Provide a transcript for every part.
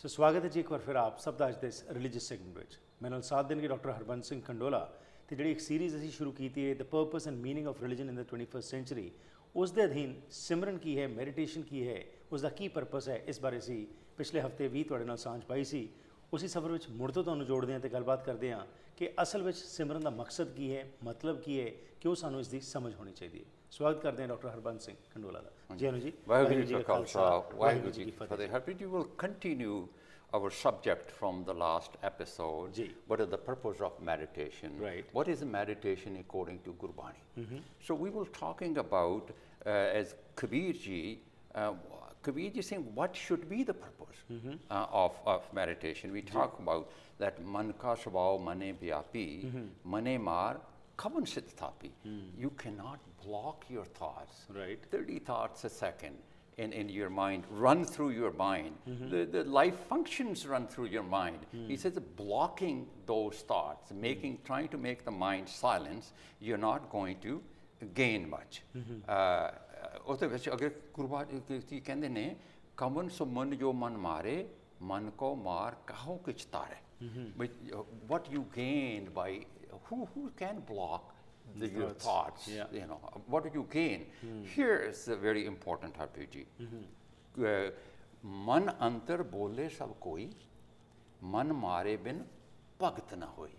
ਸੋ ਸਵਾਗਤ ਹੈ ਜੀ ਇੱਕ ਵਾਰ ਫਿਰ ਆਪ ਸਭ ਦਾ ਅੱਜ ਦੇ ਇਸ ਰਿਲੀਜੀਅਸ ਸੈਗਮੈਂਟ ਵਿੱਚ। ਮੇਰੇ ਨਾਲ ਸਾਥ ਦੇਣਗੇ ਡਾਕਟਰ ਹਰਬੰਸ ਸਿੰਘ ਖੰਡੋਲਾ ਤੇ ਜਿਹੜੀ ਇੱਕ ਸੀਰੀਜ਼ ਅਸੀਂ ਸ਼ੁਰੂ ਕੀਤੀ ਹੈ the purpose and meaning of religion in the 21st century, ਉਸ ਦੇ ਅਧੀਨ ਸਿਮਰਨ ਕੀ ਹੈ, ਮੈਡੀਟੇਸ਼ਨ ਕੀ ਹੈ, ਉਸ ਦਾ ਕੀ ਪਰਪਸ ਹੈ, ਇਸ ਬਾਰੇ ਅਸੀਂ ਪਿਛਲੇ ਹਫਤੇ ਵੀ ਤੁਹਾਡੇ ਨਾਲ ਸਾਂਝ ਪਾਈ ਸੀ। ਉਸੇ ਸਫ਼ਰ ਵਿੱਚ ਮੁੜ ਤੋਂ ਤੁਹਾਨੂੰ ਜੋੜਦੇ ਹਾਂ ਤੇ ਗੱਲਬਾਤ ਕਰਦੇ ਹਾਂ ਕਿ ਅਸਲ ਵਿੱਚ ਸਿਮਰਨ ਦਾ ਮਕਸਦ ਕੀ ਹੈ, ਮਤਲਬ ਕੀ ਹੈ, ਕਿਉਂ ਸਾਨੂੰ ਇਸ ਦੀ ਸਮਝ ਹੋਣੀ ਚਾਹੀਦੀ ਹੈ। ਸਵਾਗਤ ਕਰਦੇ ਹਾਂ ਡਾਕਟਰ ਹਰਬੰਸ ਸਿੰਘ ਖੰਡੋਲਾ ਦਾ। ਜੀ ਅਨੂ ਜੀ। ਵਾਹਿਗੁਰੂ ਜੀ ਕਾ ਖਾਲਸਾ, ਵਾਹਿਗੁਰੂ ਜੀ ਕੀ ਫਤਿਹ। Harpreet, you will continue our subject from the last episode. What is the purpose of meditation? Right. What is meditation according to Gurbani? So we were talking about, as Kabir ji saying, what should be the purpose of meditation? We talk about that man ka svao mane vyapi, mane mar kavan sit thapi. You cannot block your thoughts. Right. 30 thoughts a second. In your mind, run through your mind. The life functions run through your mind. He says blocking those thoughts, trying to make the mind silence, you're not going to gain much. ਉਹਦੇ ਵਿੱਚ ਅਗਰ ਗੁਰਬਾਣੀ ਕੀ ਕਹਿੰਦੇ ਨੇ, ਕਮਨ ਸੋ ਮਨ ਜੋ ਮਨ ਮਾਰੇ, ਮਨ ਕੋ ਮਾਰ ਕਾਹੋ ਕਿਛ ਤਾਰੇ. What you gain by, who can block your thoughts? You know, what do you gain? Here is very important, Harpreet ji. Man antar bole sab koi, man mare bin bhagt na hoi.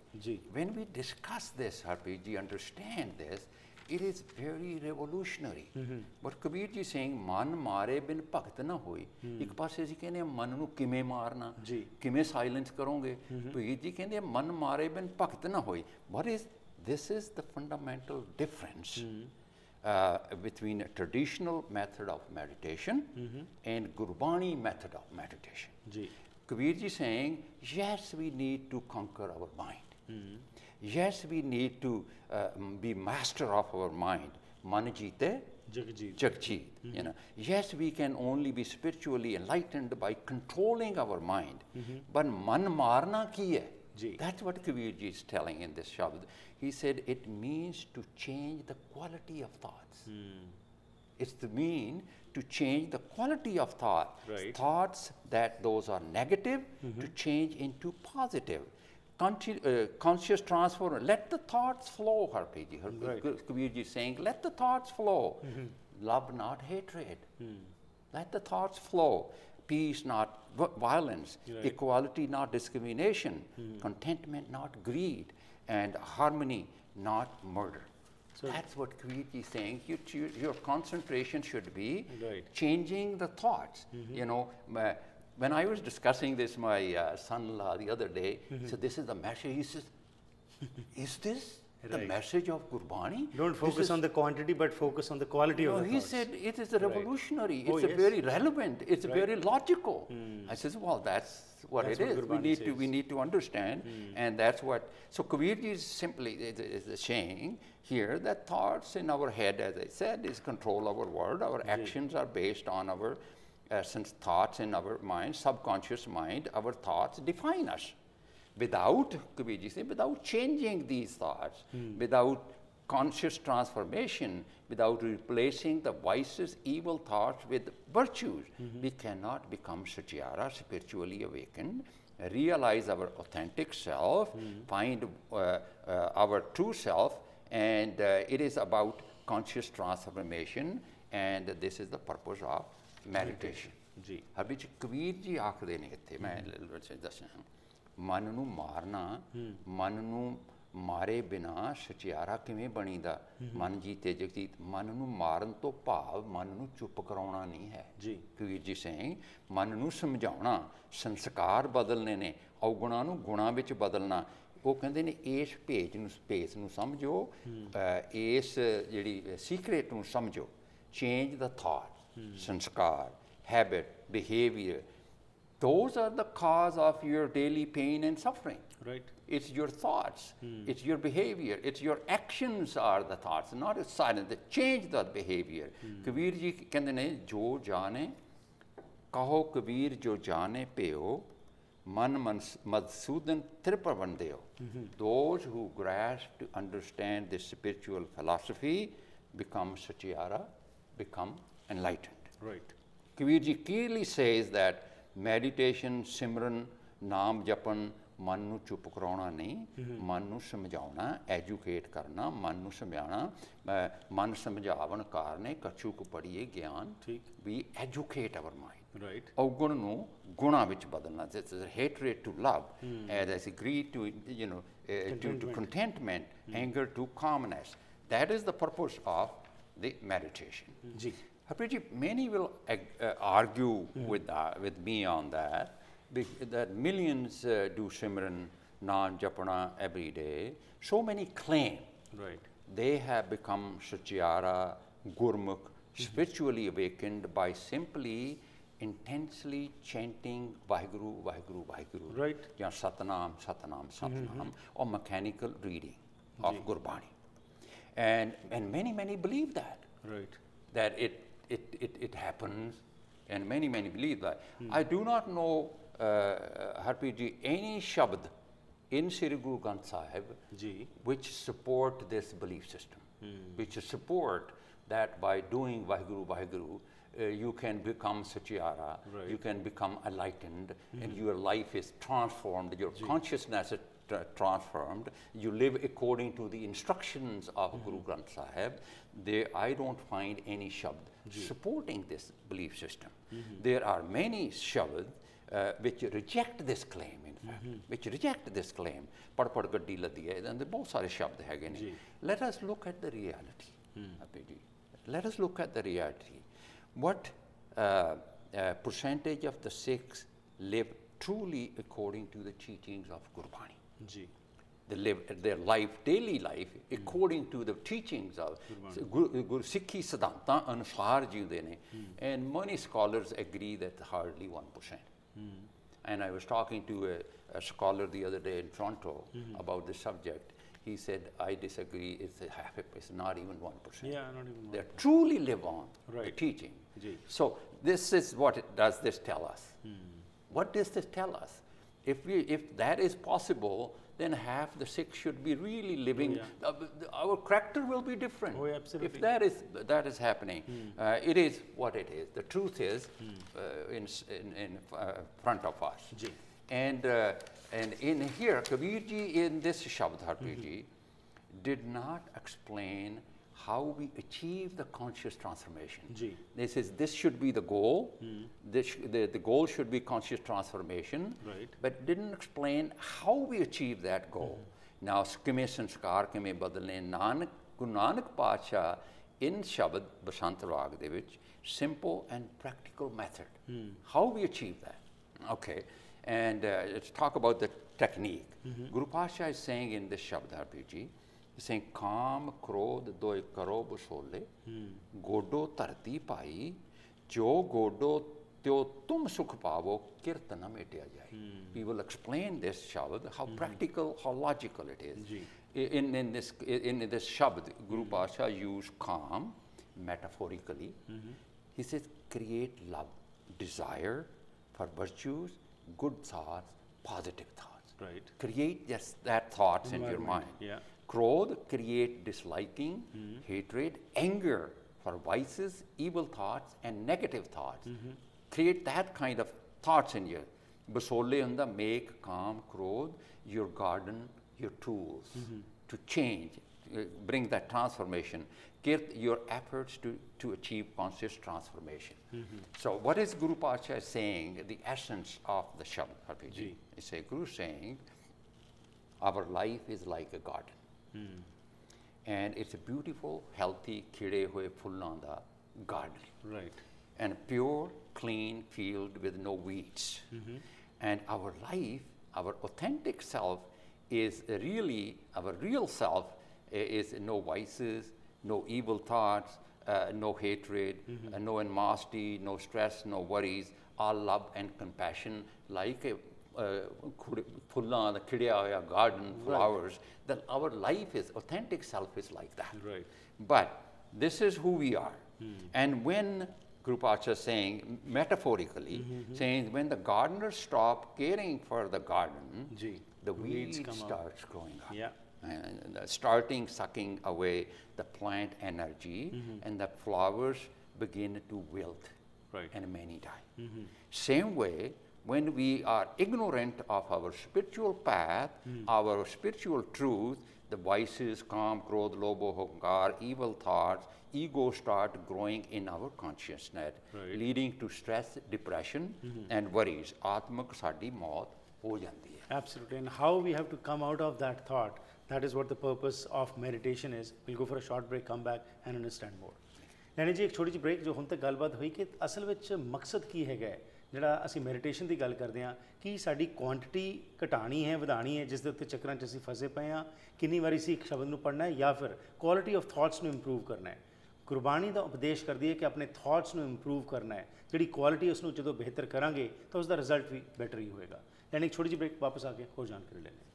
When we discuss this, Harpreet ji, understand this, it is very revolutionary. But Kabir ji saying, man mare bin bhagt na hoi. ਇੱਕ ਪਾਸੇ ਅਸੀਂ ਕਹਿੰਦੇ ਮਨ ਨੂੰ ਕਿਵੇਂ ਮਾਰਨਾ, ਕਿਵੇਂ silence ਕਰੋਗੇ. ਕਬੀਰ ਜੀ ਕਹਿੰਦੇ ਮਨ ਮਾਰੇ ਬਿਨ ਭਗਤ ਨਾ ਹੋਈ. This is the fundamental difference between a traditional method of meditation and Gurbani method of meditation. Kabir ji saying, yes, we need to conquer our mind. Yes, we need to be master of our mind. Man jeete, Jagjeet. You know, yes, we can only be spiritually enlightened by controlling our mind. But man marna ki hai? That's what Kabir ji is telling in this shabd. He said it means to change the quality of thoughts. It's the mean to change the quality of thought. Thoughts that those are negative to change into positive. Conscious transformation. Let the thoughts flow, Harpreet ji. Kabir ji is saying, let the thoughts flow. Love, not hatred. Let the thoughts flow. Peace, not violence. Equality, not discrimination. Contentment, not greed. And harmony, not murder. So that's what Kabir ji is saying. Your concentration should be changing the thoughts. You know, when I was discussing this, my son-in-law the other day, he said, this is the message. He says, is this the message of Gurbani? Don't focus on the quantity, but focus on the quality of the thoughts. He said it is revolutionary. It's very relevant. It's very logical. I says, well, that's what it is. We need to understand, and that's what. So Kabir ji is simply is saying here that thoughts in our head, as I said, is control our world. Our actions are based on our since thoughts in our mind, subconscious mind. Our thoughts define us. Without, Kabir ji said, without changing these thoughts, without conscious transformation, without replacing the vices, evil thoughts with virtues, we cannot become satyara, spiritually awakened, realize our authentic self, find our true self, and it is about conscious transformation, and this is the purpose of meditation. Harpreet ji, Kabir ji aakhde ne itthe, main ਦੱਸਣਾ, ਮਨ ਨੂੰ ਮਾਰਨਾ, ਮਨ ਨੂੰ ਮਾਰੇ ਬਿਨਾ ਸਚਿਆਰਾ ਕਿਵੇਂ ਬਣੀਦਾ. ਮਨ ਜੀਤੇ ਜਗਜੀਤ. ਮਨ ਨੂੰ ਮਾਰਨ ਤੋਂ ਭਾਵ ਮਨ ਨੂੰ ਚੁੱਪ ਕਰਾਉਣਾ ਨਹੀਂ ਹੈ. ਕਬੀਰ ਜੀ ਸਿੰਘ ਮਨ ਨੂੰ ਸਮਝਾਉਣਾ, ਸੰਸਕਾਰ ਬਦਲਨੇ ਨੇ, ਔਗੁਣਾਂ ਨੂੰ ਗੁਣਾਂ ਵਿੱਚ ਬਦਲਣਾ. ਉਹ ਕਹਿੰਦੇ ਨੇ ਇਸ ਭੇਸ ਨੂੰ ਸਮਝੋ, ਇਸ ਜਿਹੜੀ ਸੀਕ੍ਰੇਟ ਨੂੰ ਸਮਝੋ. ਚੇਂਜ ਦਾ ਥਾਟ, ਸੰਸਕਾਰ, habit, behaviour. Those are the cause of your daily pain and suffering. It's your thoughts, it's your behavior, it's your actions are the thoughts, not a silence. They change that behavior. Kabir ji ਕਹਿੰਦੇ ਨੇ, ਜੋ ਜਾਣੇ ਕਹੋ ਕਬੀਰ ਜੋ ਜਾਣੇ ਪਿਓ, ਮਨ ਮਦਸੂਦਨ ਤ੍ਰਿਪਵਨ ਦਿਓ. Those who grasp to understand this spiritual philosophy become satyara, become enlightened. Kabir ji clearly says that meditation ਸਿਮਰਨ ਨਾਮ ਜਪਣ ਮਨ ਨੂੰ ਚੁੱਪ ਕਰਾਉਣਾ ਨਹੀਂ, ਮਨ ਨੂੰ ਸਮਝਾਉਣਾ, ਐਜੂਕੇਟ ਕਰਨਾ, ਮਨ ਨੂੰ ਸਮਝਾਉਣਾ। ਮਨ ਸਮਝਾਵਣ ਕਾਰਨੇ ਕਛੂ ਕੁ ਪੜੀਏ ਗਿਆਨ। We educate our mind. Right. ਔਗੁਣ ਨੂੰ ਗੁਣਾਂ ਵਿੱਚ ਬਦਲਣਾ। This is hatred to love, as greed to to contentment, anger to calmness. That is the purpose of the meditation. Ji. Harpreet ji, many will argue with me on that, that millions do Simran, Naam Japana every day. So many claim they have become Satyara, Gurmukh, spiritually awakened by simply intensely chanting Vaheguru, Vaheguru, Vaheguru. Right. Yeah, Satnam, Satnam, Satnam, or mechanical reading of Gurbani. And many believe that. Right. That it happens, and many believe that. I do not know, Harpreet ji, any shabd in Sri Guru Granth Sahib which support this belief system, which support that by doing Vaheguru, Vaheguru, you can become Satyara, you can become enlightened, and your life is transformed, your consciousness is transformed, you live according to the instructions of Guru Granth Sahib. I don't find any shabd supporting this belief system. There are many shabd which reject this claim, in fact, which reject this claim. Pad pad gaddi laddi hai, and bahut sare shabd hege ne. Let us look at the reality. Let us look at the reality. What percentage of the Sikhs live truly according to the teachings of Gurbani? They live their life, daily life, according to the teachings of Guru Sikhi Siddhanta Anusar jiunde ne. And many scholars agree that hardly 1%. And I was talking to a scholar the other day in Toronto about this subject. He said, I disagree, it's not even 1%. Yeah, not even 1%. They truly live on the teaching. So this is what does this tell us? What does this tell us? If that is possible, then half the Sikhs should be really living, our character will be different. Oh, absolutely. If that is happening, it is what it is. The truth is in front of us. And in here, Kabir ji in this Shabd, Harpreet ji, did not explain how we achieve the conscious transformation. This should be the goal. The goal should be conscious transformation. But didn't explain how we achieve that goal. Now, ਕਿਵੇਂ ਸੰਸਕਾਰ ਕਿਵੇਂ ਬਦਲਨੇ, Guru Nanak Pasha in Shabad Basant Rag ਦੇ ਵਿੱਚ simple and practical method. How we achieve that. Okay, and let's talk about the technique. Guru Pasha is saying in this Shabd, Harpreet ji, he's saying, Kaam, Krodh, Doi Karo Busole, Godo Tarti Pai, Jo Godo Tyo Tum Sukh Pavo, Kirtana Metya Jai. We will explain this Shabd, how practical, how logical it is. In this Shabd, Guru Pasha used calm metaphorically. He says, create love, desire for virtues, good thoughts, positive thoughts. Create just that thoughts in your mind. Krodh, create disliking, hatred, anger for vices, evil thoughts, and negative thoughts. Create that kind of thoughts in you. Basole unda, make calm, Krodh, your garden, your tools to change, bring that transformation. Get your efforts to achieve conscious transformation. So what is Guru Pasha saying, the essence of the Shabd, Harpreet ji? Is a Guru saying, our life is like a garden. And it's a beautiful, healthy, khide hoye fullan da garden. And pure, clean field with no weeds. And our life, our authentic self is really, our real self is no vices, no evil thoughts, no hatred, no animosity, no stress, no worries, all love and compassion, like a fullan, the khidya hoya garden, flowers. That our life is, authentic self is like that. But this is who we are. And when Guru Pasha is saying, metaphorically, saying when the gardener stops caring for the garden, the weeds starts growing up. And starting sucking away the plant energy, and the flowers begin to wilt, and many die. Same way, when we are ignorant of our spiritual path, our spiritual truth, the vices, काम, क्रोध, लोभ, अहंकार, evil thoughts, ego start growing in our consciousness, leading to stress, depression, and worries. आत्मक साडी मौत हो जाती है. Absolutely. And how we have to come out of that thought, that is what the purpose of meditation is. We'll go for a short break, come back and understand more. ਨੈਣੀ ਜੀ, ਇੱਕ ਛੋਟੀ ਜਿਹੀ break ਜੋ ਹੁਣ ਤੱਕ ਗੱਲਬਾਤ ਹੋਈ ਕਿ ਅਸਲ ਵਿੱਚ ਮਕਸਦ ਕੀ ਹੈਗਾ ਹੈ ਜਿਹੜਾ ਅਸੀਂ ਮੈਡੀਟੇਸ਼ਨ ਦੀ ਗੱਲ ਕਰਦੇ ਹਾਂ, ਕਿ ਸਾਡੀ ਕੁਆਂਟੀਟੀ ਘਟਾਣੀ ਹੈ, ਵਧਾਣੀ ਹੈ, ਜਿਸ ਦੇ ਉੱਤੇ ਚੱਕਰਾਂ 'ਚ ਅਸੀਂ ਫਸੇ ਪਏ ਹਾਂ, ਕਿੰਨੀ ਵਾਰੀ ਅਸੀਂ ਇੱਕ ਸ਼ਬਦ ਨੂੰ ਪੜ੍ਹਨਾ ਹੈ, ਜਾਂ ਫਿਰ ਕੁਆਲਿਟੀ ਆਫ ਥਾਟਸ ਨੂੰ ਇੰਪਰੂਵ ਕਰਨਾ ਹੈ. ਗੁਰਬਾਣੀ ਦਾ ਉਪਦੇਸ਼ ਕਰਦੀ ਹੈ ਕਿ ਆਪਣੇ ਥਾਟਸ ਨੂੰ ਇੰਪਰੂਵ ਕਰਨਾ ਹੈ, ਜਿਹੜੀ ਕੁਆਲਿਟੀ ਉਸ ਨੂੰ ਜਦੋਂ ਬਿਹਤਰ ਕਰਾਂਗੇ ਤਾਂ ਉਸ ਦਾ ਰਿਜ਼ਲਟ ਵੀ ਬੈਟਰ ਹੀ ਹੋਏਗਾ. ਯਾਨੀ ਇੱਕ ਛੋਟੀ ਜਿਹੀ ਬ੍ਰੇਕ, ਵਾਪਸ ਆ ਕੇ ਹੋਰ ਜਾਣਕਾਰੀ ਲੈਂਦੇ ਹਾਂ.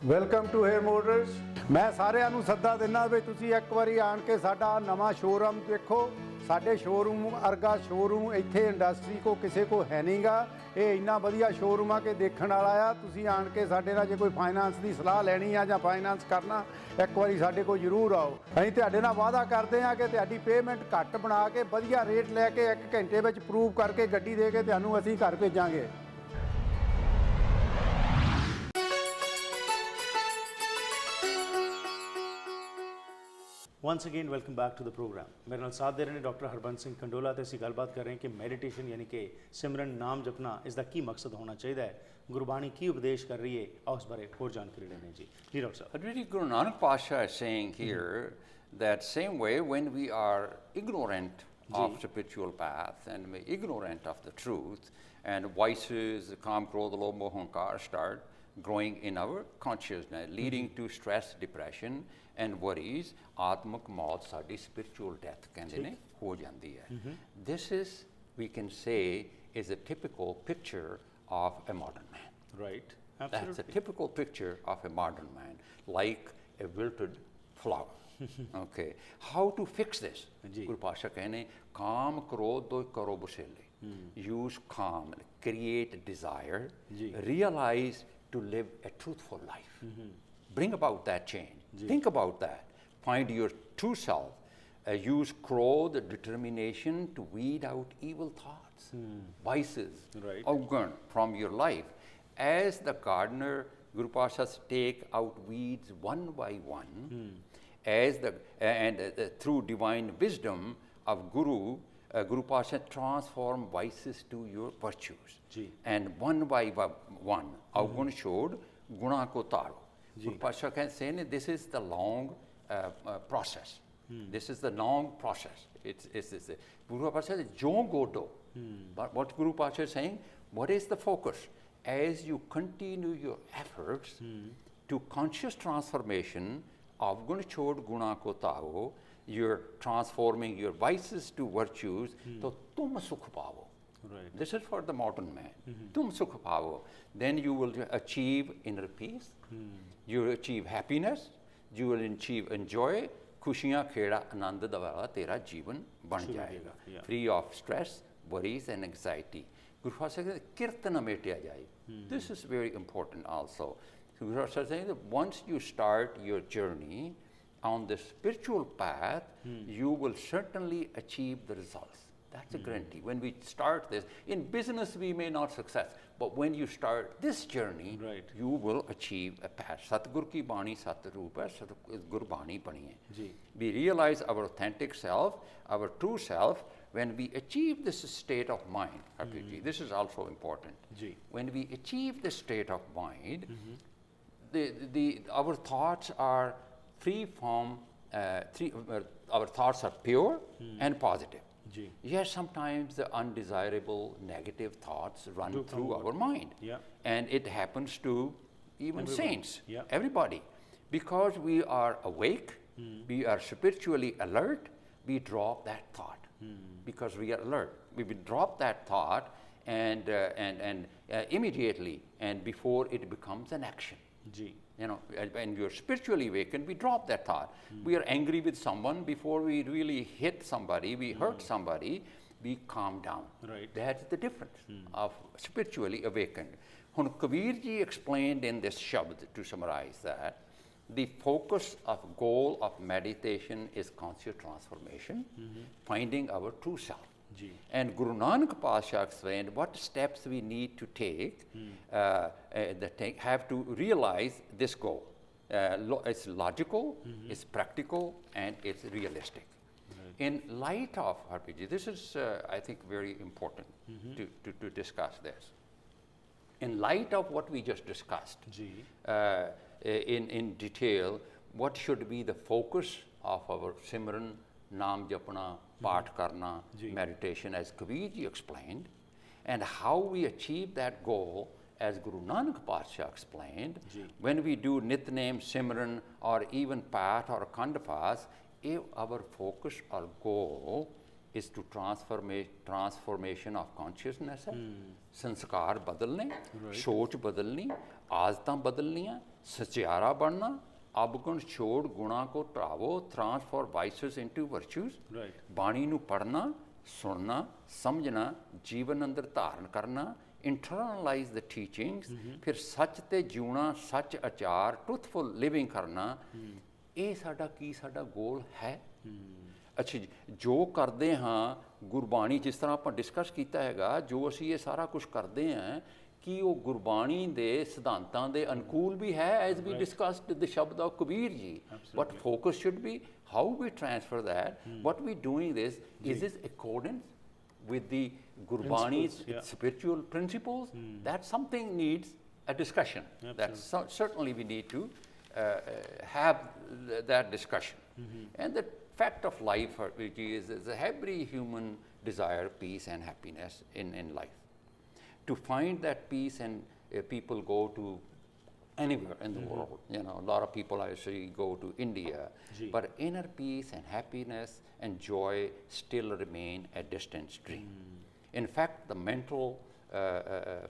Welcome to Hair Motors. ਮੈਂ ਸਾਰਿਆਂ ਨੂੰ ਸੱਦਾ ਦਿੰਦਾ ਵੀ ਤੁਸੀਂ ਇੱਕ ਵਾਰੀ ਆਣ ਕੇ ਸਾਡਾ ਨਵਾਂ ਸ਼ੋਰੂਮ ਦੇਖੋ. ਸਾਡੇ ਸ਼ੋਰੂਮ ਅਰਗਾ ਸ਼ੋਰੂਮ ਇੱਥੇ ਇੰਡਸਟਰੀ ਕੋ ਕਿਸੇ ਕੋ ਹੈ ਨਹੀਂਗਾ. ਇਹ ਇੰਨਾ ਵਧੀਆ ਸ਼ੋਰੂਮ ਆ ਕਿ ਦੇਖਣ ਵਾਲਾ ਆ. ਤੁਸੀਂ ਆਣ ਕੇ ਸਾਡੇ ਨਾਲ ਜੇ ਕੋਈ ਫਾਈਨਾਂਸ ਦੀ ਸਲਾਹ ਲੈਣੀ ਆ ਜਾਂ ਫਾਈਨਾਂਸ ਕਰਨਾ, ਇੱਕ ਵਾਰੀ ਸਾਡੇ ਕੋਲ ਜ਼ਰੂਰ ਆਓ. ਅਸੀਂ ਤੁਹਾਡੇ ਨਾਲ ਵਾਅਦਾ ਕਰਦੇ ਹਾਂ ਕਿ ਤੁਹਾਡੀ ਪੇਮੈਂਟ ਘੱਟ ਬਣਾ ਕੇ ਵਧੀਆ ਰੇਟ ਲੈ ਕੇ 1 ਘੰਟੇ ਵਿੱਚ ਪ੍ਰੂਵ ਕਰਕੇ ਗੱਡੀ ਦੇ ਕੇ ਤੁਹਾਨੂੰ ਅਸੀਂ ਘਰ ਭੇਜਾਂਗੇ. Once again welcome back to the program. मेरे नाल साथ दे रहे हैं डॉक्टर हरबंस सिंह खंडोला. तो असीं गलबात कर रहे हैं कि मैडिटेशन यानी कि सिमरन नाम जपना इसका की मकसद होना चाहिए है, गुरबाणी की उपदेश कर रही है, और उस बारे होर जानकारी लेने जी. जी डॉक्टर साहब. Really, Guru Nanak Pasha is saying here that same way when we are ignorant of spiritual path and we're ignorant of the truth, and vices, काम, क्रोध, लोभ, मोह, अहंकार start growing in our consciousness, leading to stress, depression, and worries. आत्मक मौत साडी spiritual death कहंदे ने हो जाती है. This is, we can say, is a typical picture of a modern man. Right. That's Absolutely. a typical picture of a modern man, like a wilted flower. Okay. How to fix this? Guru Pasha कहने काम क्रोध दो करो बसेले. Use calm, create desire, realize to live a truthful life. Bring about that change. Think about that. Find your true self. Use krodh, determination to weed out evil thoughts, vices, avgun from your life. As the gardener, Guru Pashas take out weeds one by one, as through divine wisdom of Guru, Guru Pasha transform vices to your virtues. And one by one, avgun showed guna ko taro. Guru Pasha can say this is the long process. This is the long process. It's Guru Pasha says, "Jon godo." But what Guru Pasha is saying, what is the focus? As you continue your efforts to conscious transformation of gun chod guna ko tao, you're transforming your vices to virtues, to tum sukh pavo. Right. This is for the modern man. Tum sukh pavo. Then you will achieve inner peace. You will achieve happiness. You will achieve enjoy. खुशियाँ खेड़ा आनंद दवारा तेरा जीवन बन जाएगा. Free of stress, worries and anxiety. Guru Pasha says kirtan Metia जाए. This is very important also. Guru Pasha says that once you start your journey on the spiritual path, you will certainly achieve the results. That's a guarantee. When we start this, in business we may not success, but when you start this journey, you will achieve a path. Satgur ki bani sat roop hai, Satgur bani bani hai. We realize our authentic self, our true self, when we achieve this state of mind. This is also important. When we achieve this state of mind, our thoughts are free from, our thoughts are pure and positive. Yes, sometimes the undesirable negative thoughts run through our mind. And it happens to even saints, everybody. Because we are awake, we are spiritually alert, we drop that thought. Because we are alert. We will drop that thought and immediately, and before it becomes an action. You know, when you're spiritually awakened, we drop that thought. We are angry with someone, before we really hit somebody, we hurt somebody, we calm down. That's the difference of spiritually awakened. Hun Kabir ji explained in this shabd, to summarize that, the focus of goal of meditation is conscious transformation, finding our true self. Ji. And Guru Nanak Pasha explained what steps we need to take that have to realize this goal. It's logical, it's practical, and it's realistic. In light of RPG, this is, I think, very important to discuss this. In light of what we just discussed, ji. in detail, what should be the focus of our Simran, Naam Japna, Path Karna, meditation, as Kabir ji explained, and how we achieve that goal, as Guru Nanak Pasha explained, when we do Nitnem, Simran, or even Path or Khandpas, if our focus or goal is to transformation of consciousness है, संस्कार बदलने, सोच बदलनी, आदतें बदलनियाँ, सच्चारा बनना, अवगुण छोड़ गुणा को ट्रावो, transform vices into virtues, बाणी नू पढ़ना, सुनना, समझना, जीवन अंदर धारण करना, internalize the teachings, फिर सच ते जीना, सच आचार, truthful living करना, ये साडा की साडा गोल है। अच्छा जी, जो करते हाँ गुरबाणी जिस तरह आप डिस्कस किया हैगा, जो असी ये सारा कुछ करते हैं कि वो गुरबाणी दे सिद्धांतां दे अनुकूल भी है, as we discussed the shabad of Kabir ji, but focus should be how we transfer that, what we doing this, is this accordance with the Gurbani's spiritual principles, that something needs a discussion. That certainly we need to have that discussion. And the fact of life is every human desire peace and happiness in life. To find that peace, and people go to anywhere in the world. You know, a lot of people I see go to India, but inner peace and happiness and joy still remain a distant dream. In fact, the mental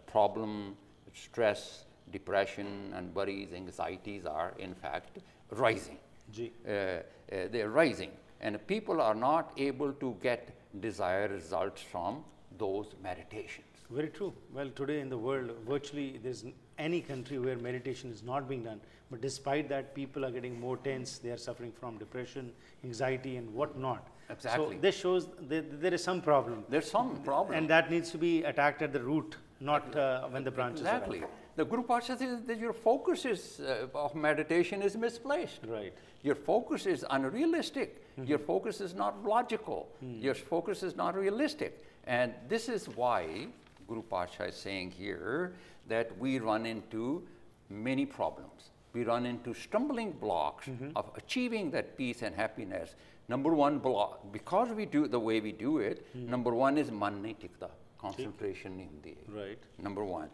problem, stress, depression, and worries, anxieties are in fact rising. They're rising, and people are not able to get desired results from those meditations. Very true. Well, today in the world, virtually there's any country where meditation is not being done. But despite that, people are getting more tense. They are suffering from depression, anxiety, and whatnot. Exactly. So this shows that there is some problem. There's some problem. And that needs to be attacked at the root, not when the branches are Exactly. The Guru Pasha says that your focus is, of meditation is misplaced. Right. Your focus is unrealistic. Your focus is not logical. Your focus is not realistic. And this is why Guru Pasha is saying here that we run into many problems. We run into stumbling blocks of achieving that peace and happiness. Number one block, because we do the way we do it, number one is man nahi tikta, concentration nahi hundi. Right. Number one.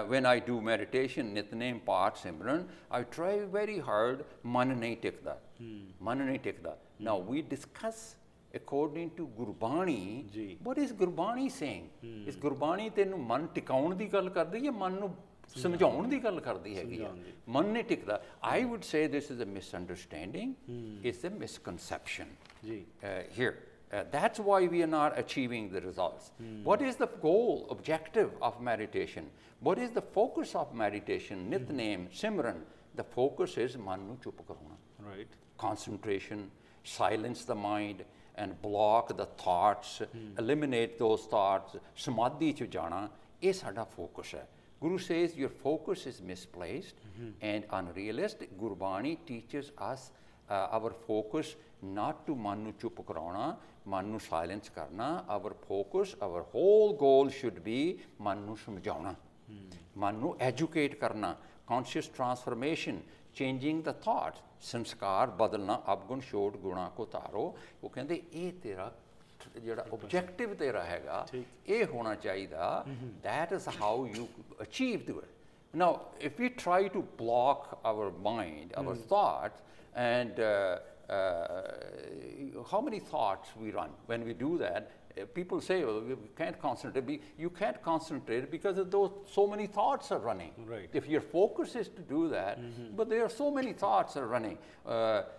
When I do meditation, Nitnem, Path, Simran, I try very hard, man nahi tikta. Man nahi tikta. Now we discuss according to Gurbani, what is Gurbani saying? Is Gurbani tenu man tikaun di ਗੱਲ ਕਰਦੀ ਜਾਂ ਮਨ ਨੂੰ ਸਮਝਾਉਣ ਦੀ ਗੱਲ ਕਰਦੀ ਹੈਗੀ ਆ? ਮਨ ਨਹੀਂ ਟਿਕਦਾ. I would say this is a misunderstanding. It's a misconception here. That's why we are not achieving the results. What is the goal, objective of meditation? What is the focus of meditation? Nitnem, Simran. The focus is man ਨੂੰ ਚੁੱਪ ਕਰਾਉਣਾ. Right. Concentration, silence the mind, and block the thoughts, eliminate those thoughts, samadhi ਚ ਜਾਣਾ, ਇਹ ਸਾਡਾ focus ਹੈ. Guru says your focus is misplaced and unrealistic. Gurbani teaches us our focus not to ਮਨ ਨੂੰ ਚੁੱਪ ਕਰਾਉਣਾ, ਮਨ ਨੂੰ silence ਕਰਨਾ. Our focus, our whole goal should be ਮਨ ਨੂੰ ਸਮਝਾਉਣਾ, ਮਨ ਨੂੰ educate ਕਰਨਾ, conscious transformation, changing the thoughts, ਸੰਸਕਾਰ ਬਦਲਣਾ, ਅਵਗੁਣ ਛੋੜ ਗੁਣਾ ਕੋ ਤਾਰੋ. ਉਹ ਕਹਿੰਦੇ ਇਹ ਤੇਰਾ ਜਿਹੜਾ objective ਤੇਰਾ ਹੈਗਾ, ਇਹ ਹੋਣਾ ਚਾਹੀਦਾ. That is how you achieve to it. Now, if we try to block our mind, our thoughts, and how many thoughts we run when we do that? People say, well, we can't concentrate. You can't concentrate because of those so many thoughts are running. Right. If your focus is to do that, but there are so many thoughts are running.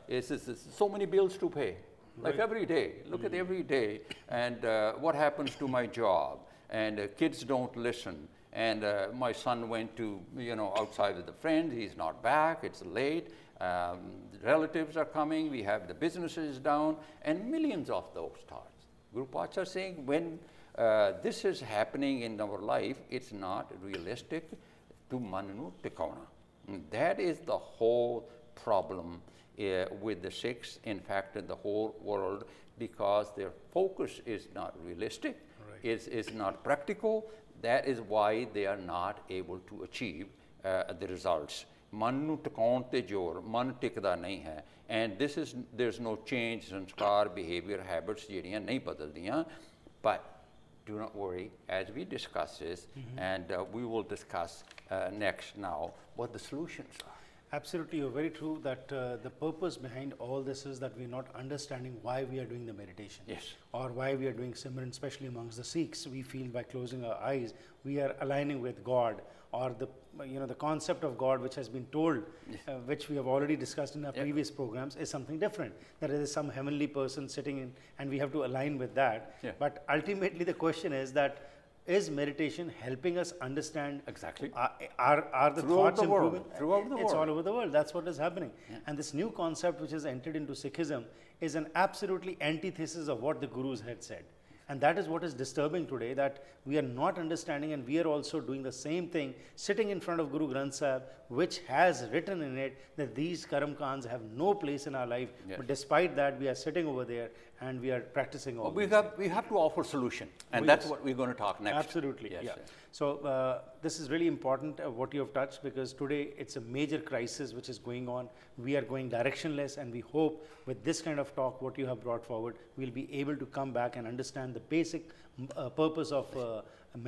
It's so many bills to pay. Like every day, look at every day, and what happens to my job, and kids don't listen, and my son went to, outside with the friends, he's not back, it's late, relatives are coming, we have the businesses down, and millions of those thoughts. Guru Pacha is saying when this is happening in our life, it's not realistic to man nu tikauna. That is the whole problem with the Sikhs, in fact, in the whole world, because their focus is not realistic, is not practical. That is why they are not able to achieve the results. Man nu tikaun te jor, man tikda nahi hai. And there's no change, sanskar, behavior, habits, jehdiyan nahi badaldiyan. But do not worry, as we discuss this, and we will discuss next now what the solutions are. Absolutely, you're very true that the purpose behind all this is that we're not understanding why we are doing the meditation. Yes. Or why we are doing Simran, especially amongst the Sikhs. We feel by closing our eyes, we are aligning with God, or the concept of God which has been told, which we have already discussed in our previous programs, is something different. That there is some heavenly person sitting in, and we have to align with that. Yeah. But ultimately the question is that, is meditation helping us understand Exactly. Are the Throughout thoughts the world. improving? Throughout the It's world. all over the world. That's what is happening. And this new concept which has entered into Sikhism is an absolutely antithesis of what the Gurus had said. And that is what is disturbing today, that we are not understanding, and we are also doing the same thing, sitting in front of Guru Granth Sahib, which has written in it that these Karam Khans have no place in our life. Yes. But despite that, we are sitting over there and we are practicing all We these have to offer solution, and Oh, that's yes. what we're going to talk next. Absolutely, Yes, yeah. yes. So this is really important what you have touched, because today it's a major crisis which is going on. We are going directionless, and we hope with this kind of talk, what you have brought forward, we'll be able to come back and understand the basic purpose of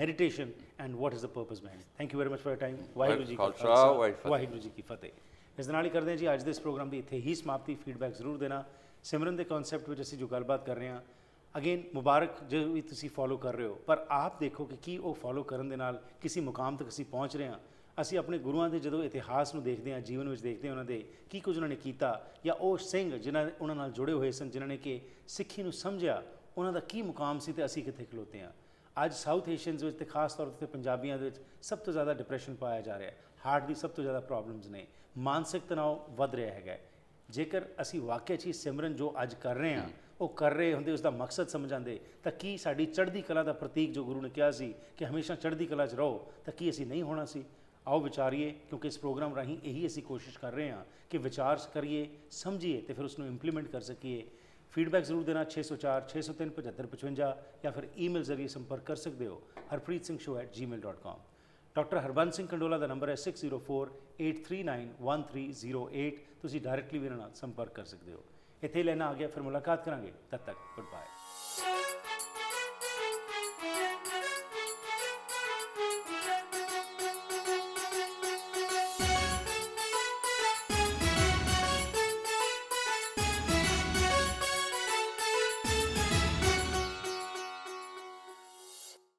meditation and what is the purpose behind it. Thank you very much for your time. Waheguru ji ਕਾ ਖਾਲਸਾ, ਖਾਲਸਾ, ਵਾਹਿਗੁਰੂ ਜੀ ਕੀ ਫਤਿਹ। ਇਸ ਦੇ ਨਾਲ ਹੀ ਕਰਦੇ ਹਾਂ ਜੀ ਅੱਜ ਦੇ ਇਸ ਪ੍ਰੋਗਰਾਮ ਦੀ ਇੱਥੇ ਹੀ ਸਮਾਪਤੀ। ਫੀਡਬੈਕ ਜ਼ਰੂਰ ਦੇਣਾ। ਸਿਮਰਨ ਦੇ ਕਨਸੈਪਟ ਵਿੱਚ ਅਸੀਂ ਜੋ ਗੱਲਬਾਤ ਕਰ ਰਹੇ ਹਾਂ, ਅਗੇਨ ਮੁਬਾਰਕ ਜੋ ਵੀ ਤੁਸੀਂ ਫੋਲੋ ਕਰ ਰਹੇ ਹੋ, ਪਰ ਆਪ ਦੇਖੋ ਕਿ ਕੀ ਉਹ ਫੋਲੋ ਕਰਨ ਦੇ ਨਾਲ ਕਿਸੇ ਮੁਕਾਮ ਤੱਕ ਅਸੀਂ ਪਹੁੰਚ ਰਹੇ ਹਾਂ। ਅਸੀਂ ਆਪਣੇ ਗੁਰੂਆਂ ਦੇ ਜਦੋਂ ਇਤਿਹਾਸ ਨੂੰ ਦੇਖਦੇ ਹਾਂ, ਜੀਵਨ ਵਿੱਚ ਦੇਖਦੇ ਹਾਂ ਉਹਨਾਂ ਦੇ ਕੀ ਕੁਝ ਉਹਨਾਂ ਨੇ ਕੀਤਾ, ਜਾਂ ਉਹ ਸਿੰਘ ਜਿਨ੍ਹਾਂ ਉਹਨਾਂ ਨਾਲ ਜੁੜੇ ਹੋਏ ਸਨ, ਜਿਨ੍ਹਾਂ ਨੇ ਕਿ ਸਿੱਖੀ ਨੂੰ ਸਮਝਿਆ, ਉਹਨਾਂ ਦਾ ਕੀ ਮੁਕਾਮ ਸੀ ਤੇ ਅਸੀਂ ਕਿੱਥੇ ਖਲੋਤੇ ਹਾਂ। ਅੱਜ ਸਾਊਥ ਏਸ਼ੀਅਨਸ ਵਿੱਚ ਤੇ ਖਾਸ ਤੌਰ 'ਤੇ ਪੰਜਾਬੀਆਂ ਦੇ ਵਿੱਚ ਸਭ ਤੋਂ ਜ਼ਿਆਦਾ ਡਿਪਰੈਸ਼ਨ ਪਾਇਆ ਜਾ ਰਿਹਾ, ਹਾਰਟ ਦੀ ਸਭ ਤੋਂ ਜ਼ਿਆਦਾ ਪ੍ਰੋਬਲਮਸ ਨੇ, ਮਾਨਸਿਕ ਤਣਾਅ ਵੱਧ ਰਿਹਾ ਹੈਗਾ। ਜੇਕਰ ਅਸੀਂ ਵਾਕਿਆ 'ਚ ਹੀ ਸਿਮਰਨ ਜੋ ਅੱਜ ਕਰ ਰਹੇ ਹਾਂ ਉਹ ਕਰ ਰਹੇ ਹੁੰਦੇ, ਉਸ ਦਾ ਮਕਸਦ ਸਮਝ ਆਉਂਦੇ, ਤਾਂ ਕੀ ਸਾਡੀ ਚੜ੍ਹਦੀ ਕਲਾ ਦਾ ਪ੍ਰਤੀਕ ਜੋ ਗੁਰੂ ਨੇ ਕਿਹਾ ਸੀ ਕਿ ਹਮੇਸ਼ਾ ਚੜ੍ਹਦੀ ਕਲਾ 'ਚ ਰਹੋ, ਤਾਂ ਕੀ ਅਸੀਂ ਨਹੀਂ ਹੋਣਾ ਸੀ? ਆਓ ਵਿਚਾਰੀਏ, ਕਿਉਂਕਿ ਇਸ ਪ੍ਰੋਗਰਾਮ ਰਾਹੀਂ ਇਹੀ ਅਸੀਂ ਕੋਸ਼ਿਸ਼ ਕਰ ਰਹੇ ਹਾਂ ਕਿ ਵਿਚਾਰ ਕਰੀਏ, ਸਮਝੀਏ ਅਤੇ ਫਿਰ ਉਸ ਨੂੰ ਇੰਪਲੀਮੈਂਟ ਕਰ ਸਕੀਏ। ਫੀਡਬੈਕ ਜ਼ਰੂਰ ਦੇਣਾ 604 603 75 55 ਜਾਂ ਫਿਰ ਈਮੇਲ ਜ਼ਰੀਏ ਸੰਪਰਕ ਕਰ ਸਕਦੇ ਹੋ harpreetsingh@gmail.com। ਡਾਕਟਰ ਹਰਬੰਸ ਸਿੰਘ ਕੰਡੋਲਾ ਦਾ ਨੰਬਰ ਹੈ 6048391308। ਤੁਸੀਂ ਡਾਇਰੈਕਟਲੀ ਵੀ ਇਹਨਾਂ ਨਾਲ ਸੰਪਰਕ ਕਰ ਸਕਦੇ ਹੋ। ਇੱਥੇ ਹੀ ਲੈਣਾ ਆ ਗਿਆ, ਫਿਰ ਮੁਲਾਕਾਤ ਕਰਾਂਗੇ। ਤਦ ਤੱਕ ਗੁੱਡ ਬਾਏ।